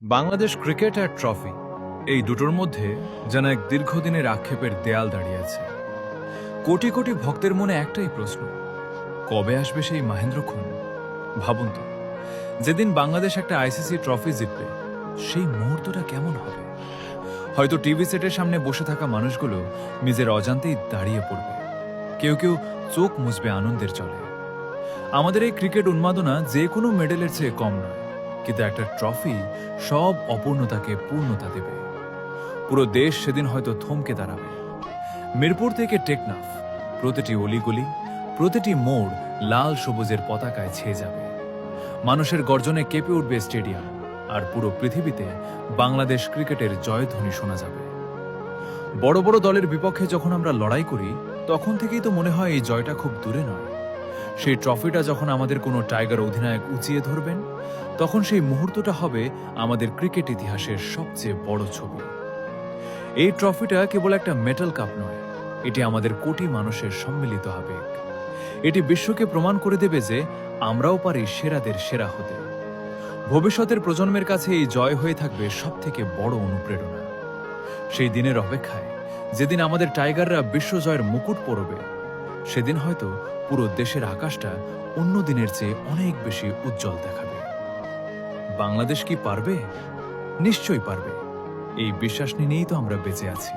Bangladesh cricket আর trophy এই দুটোর মধ্যে যেন এক দীর্ঘদিনের আক্ষেপের দেয়াল দাঁড়িয়ে আছে। কোটি কোটি ভক্তের মনে একটাই প্রশ্ন, কবে আসবে সেই মহেন্দ্রক্ষণ? ভাবুন তো, যেদিন বাংলাদেশ একটা আইসিসি ট্রফি জিতবে, সেই মুহূর্তটা কেমন হবে? হয়তো টিভি সেটের সামনে বসে থাকা মানুষগুলো নিজের অজান্তেই দাঁড়িয়ে পড়বে, কেউ কেউ চোখ মুছবে আনন্দের চলে। আমাদের এই ক্রিকেট উন্মাদনা যে কোনো মেডেলের চেয়ে কম নয়, কিন্তু একটা ট্রফি সব অপূর্ণতাকে পূর্ণতা দেবে। পুরো দেশ সেদিন হয়তো থমকে দাঁড়াবে। মিরপুর থেকে টেকনাফ, প্রতিটি অলিগলি, প্রতিটি মোড় লাল সবুজের পতাকায় ছেয়ে যাবে। মানুষের গর্জনে কেঁপে উঠবে স্টেডিয়াম, আর পুরো পৃথিবীতে বাংলাদেশ ক্রিকেটের জয়ধ্বনি শোনা যাবে। বড় বড় দলের বিপক্ষে যখন আমরা লড়াই করি, তখন থেকেই তো মনে হয় এই জয়টা খুব দূরে নয়। সেই ট্রফিটা যখন আমাদের কোনো টাইগার অধিনায়ক উঁচিয়ে ধরবেন, তখন সেই মুহূর্তটা হবে আমাদের ক্রিকেট ইতিহাসের সবচেয়ে বড় ছবি। এই ট্রফিটা কেবল একটা মেটাল কাপ নয়, এটি আমাদের কোটি মানুষের সম্মিলিত আবেগ। এটি বিশ্বকে প্রমাণ করে দেবে যে আমরাও পারি সেরাদের সেরা হতে। ভবিষ্যতের প্রজন্মের কাছে এই জয় হয়ে থাকবে সবথেকে বড় অনুপ্রেরণা। সেই দিনের অপেক্ষায়, যেদিন আমাদের টাইগাররা বিশ্বজয়ের মুকুট পরবে, সেদিন হয়তো পুরো দেশের আকাশটা অন্য দিনের চেয়ে অনেক বেশি উজ্জ্বল দেখাবে। বাংলাদেশ কি পারবে? নিশ্চয়ই পারবে। এই বিশ্বাস নিয়েই তো আমরা বেঁচে আছি।